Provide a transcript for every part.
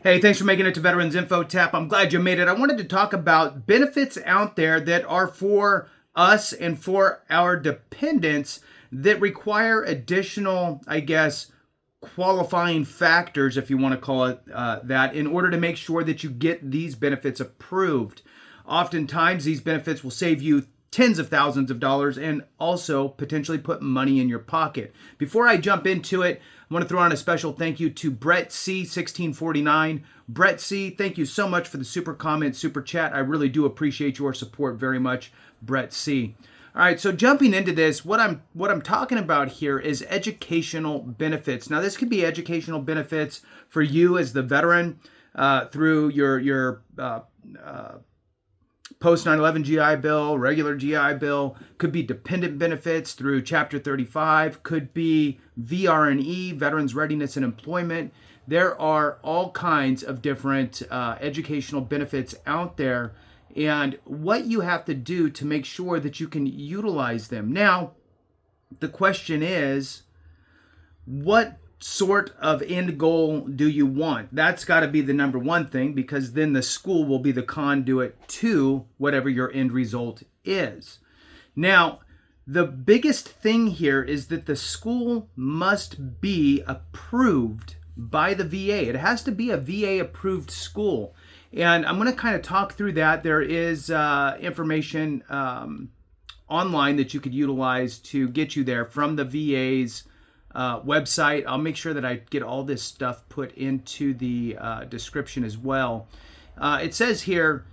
Hey, thanks for making it to Veterans Info Tap. I'm glad you made it. I wanted to talk about benefits out there that are for us and for our dependents that require additional, qualifying factors, if you want to call it that, in order to make sure that you get these benefits approved. Oftentimes, these benefits will save you tens of thousands of dollars and also potentially put money in your pocket. Before I jump into it, I want to throw on a special thank you to Brett C 1649. Brett C, thank you so much for the super comment, super chat. I really do appreciate your support very much, Brett C. All right, so jumping into this, what I'm talking about here is educational benefits. Now, this could be educational benefits for you as the veteran through your post 9/11 GI Bill, regular GI Bill, could be dependent benefits through Chapter 35, could be VRE, Veterans Readiness and Employment. There are all kinds of different educational benefits out there, and what you have to do to make sure that you can utilize them. Now, the question is, what sort of end goal do you want? That's got to be the number one thing, because then the school will be the conduit to whatever your end result is. Now, the biggest thing here is that the school must be approved by the VA. It has to be a VA approved school. And I'm going to kind of talk through that. There is information online that you could utilize to get you there from the VA's website. I'll make sure that I get all this stuff put into the description as well. It says here,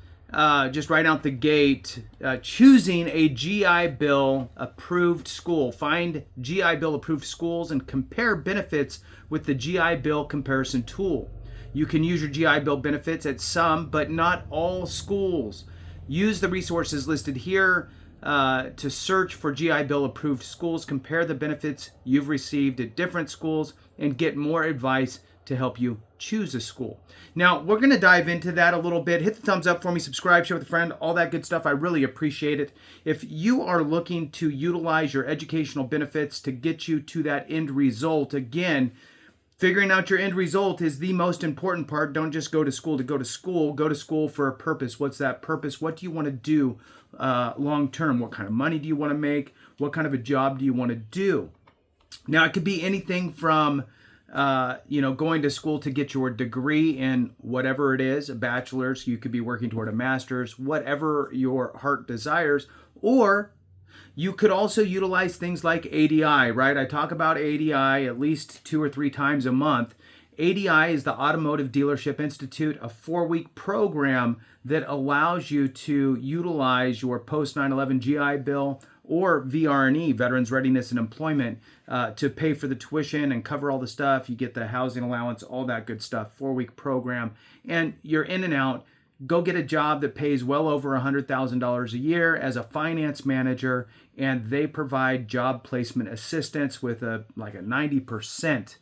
just right out the gate, choosing a GI Bill approved school. Find GI Bill approved schools and compare benefits with the GI Bill comparison tool. You can use your GI Bill benefits at some, but not all schools. Use the resources listed here to search for GI Bill approved schools, compare the benefits you've received at different schools, and get more advice to help you choose a school. Now, we're going to dive into that a little bit. Hit the thumbs up for me, subscribe, share with a friend, all that good stuff. I really appreciate it. If you are looking to utilize your educational benefits to get you to that end result, again, figuring out your end result is the most important part. Don't just go to school to go to school. Go to school for a purpose. What's that purpose? What do you want to do long term? What kind of money do you want to make? What kind of a job do you want to do? Now, it could be anything from going to school to get your degree in whatever it is, a bachelor's. You could be working toward a master's, whatever your heart desires. Or you could also utilize things like ADI, right? I talk about ADI at least 2 or 3 times a month. ADI is the Automotive Dealership Institute, a 4-week program that allows you to utilize your post 9/11 GI Bill or VRE, Veterans Readiness and Employment, to pay for the tuition and cover all the stuff. You get the housing allowance, all that good stuff. 4-week program, and you're in and out. Go get a job that pays well over $100,000 a year as a finance manager, and they provide job placement assistance with a 90%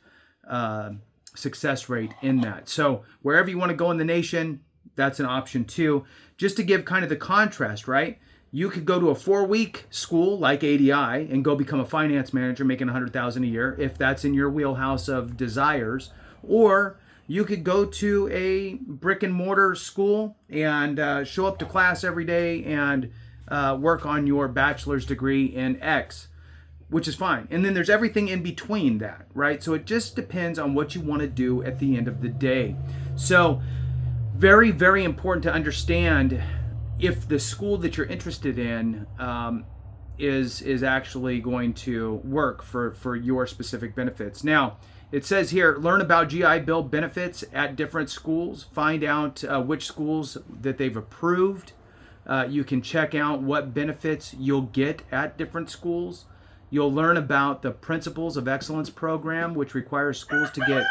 success rate in that. So wherever you want to go in the nation, that's an option too. Just to give kind of the contrast, right? You could go to a 4-week school like ADI and go become a finance manager making $100,000 a year if that's in your wheelhouse of desires, or you could go to a brick and mortar school and show up to class every day and work on your bachelor's degree in X, which is fine. And then there's everything in between that, right? So it just depends on what you want to do at the end of the day. So very, very important to understand if the school that you're interested in is actually going to work for your specific benefits. Now, it says here, learn about GI Bill benefits at different schools. Find out which schools that they've approved. You can check out what benefits you'll get at different schools. You'll learn about the Principles of Excellence program, which requires schools to get...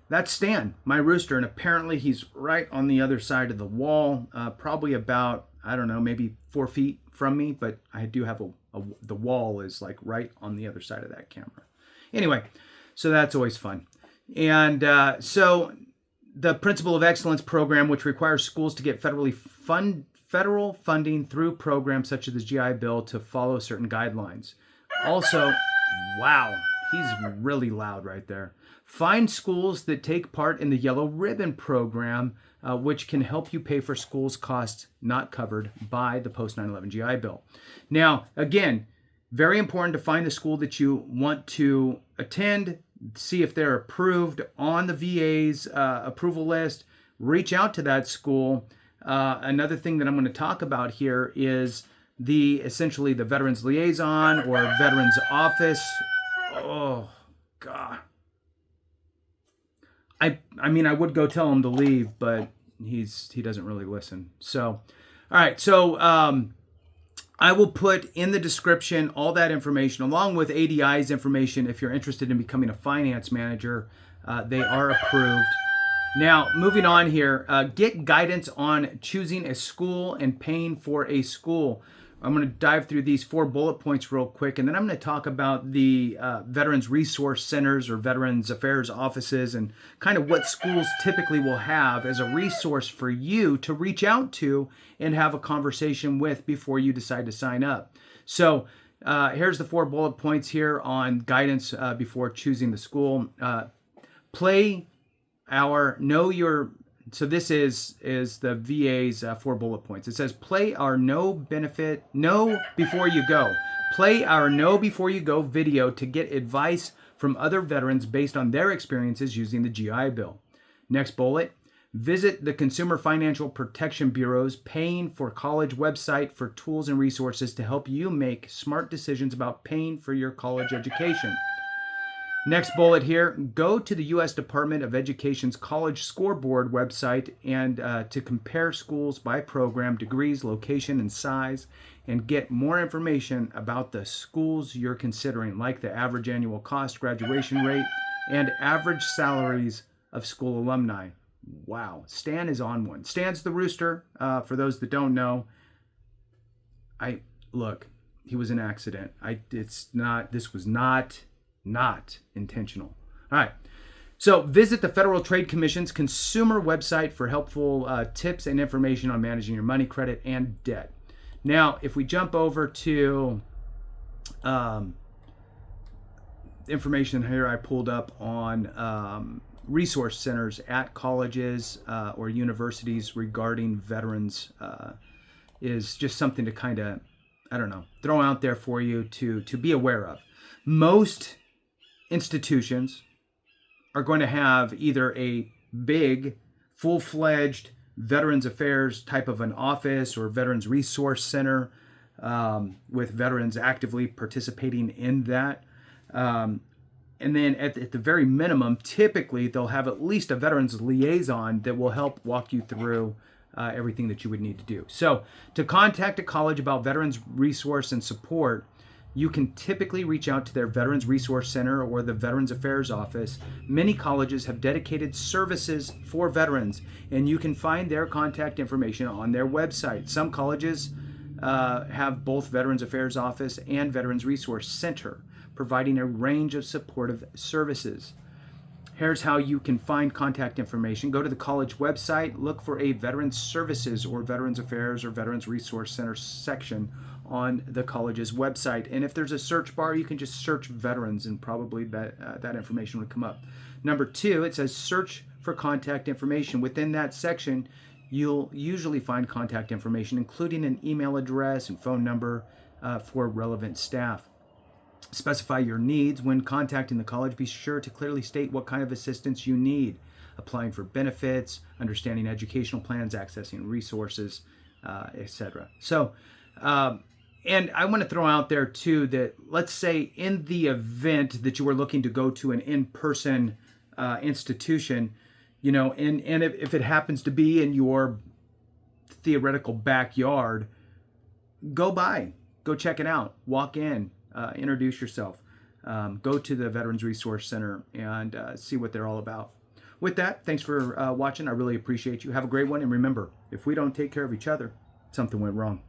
That's Stan, my rooster, and apparently he's right on the other side of the wall, probably about, I don't know, maybe 4 feet from me, but I do have the wall is like right on the other side of that camera. Anyway, so that's always fun. And so the Principle of Excellence program, which requires schools to get federal funding through programs such as the GI Bill to follow certain guidelines. Also, wow, He's really loud right there. Find schools that take part in the Yellow Ribbon program, which can help you pay for schools' costs not covered by the post 9/11 GI Bill. Now, again, very important to find the school that you want to attend, see if they're approved on the VA's approval list, reach out to that school. Another thing that I'm going to talk about here is essentially the Veterans Liaison or Veterans Office. Oh, God. I mean, I would go tell him to leave, but he doesn't really listen. So, all right. So, I will put in the description all that information along with ADI's information if you're interested in becoming a finance manager. They are approved. Now, moving on here, get guidance on choosing a school and paying for a school. I'm going to dive through these 4 bullet points real quick, and then I'm going to talk about the Veterans Resource Centers or Veterans Affairs offices and kind of what schools typically will have as a resource for you to reach out to and have a conversation with before you decide to sign up. So here's the 4 bullet points here on guidance before choosing the school. So this is the VA's 4 bullet points. It says, play our know before you go. Play our know before you go video to get advice from other veterans based on their experiences using the GI Bill. Next bullet, visit the Consumer Financial Protection Bureau's Paying for College website for tools and resources to help you make smart decisions about paying for your college education. Next bullet here, go to the U.S. Department of Education's College Scoreboard website and to compare schools by program, degrees, location, and size, and get more information about the schools you're considering, like the average annual cost, graduation rate, and average salaries of school alumni. Wow, Stan is on one. Stan's the rooster, for those that don't know. Look, he was an accident. This was not intentional. All right. So visit the Federal Trade Commission's consumer website for helpful tips and information on managing your money, credit, and debt. Now, if we jump over to information here I pulled up on resource centers at colleges or universities regarding veterans is just something to kind of, throw out there for you to be aware of. Most institutions are going to have either a big, full-fledged Veterans Affairs type of an office or Veterans Resource Center with veterans actively participating in that. And then at the very minimum, typically they'll have at least a Veterans Liaison that will help walk you through everything that you would need to do. So to contact a college about Veterans Resource and support, you can typically reach out to their Veterans Resource Center or the Veterans Affairs Office. Many colleges have dedicated services for veterans, and you can find their contact information on their website. Some colleges have both Veterans Affairs Office and Veterans Resource Center, providing a range of supportive services. Here's how you can find contact information. Go to the college website, look for a Veterans Services or Veterans Affairs or Veterans Resource Center section on the college's website. And if there's a search bar, you can just search veterans and probably that information would come up. Number 2, it says search for contact information. Within that section, you'll usually find contact information, including an email address and phone number for relevant staff. Specify your needs. When contacting the college, be sure to clearly state what kind of assistance you need. Applying for benefits, understanding educational plans, accessing resources, etc. So, and I want to throw out there too that let's say in the event that you were looking to go to an in-person institution, and if it happens to be in your theoretical backyard, go check it out, walk in, introduce yourself, go to the Veterans Resource Center and see what they're all about. With that, thanks for watching. I really appreciate you. Have a great one. And remember, if we don't take care of each other, something went wrong.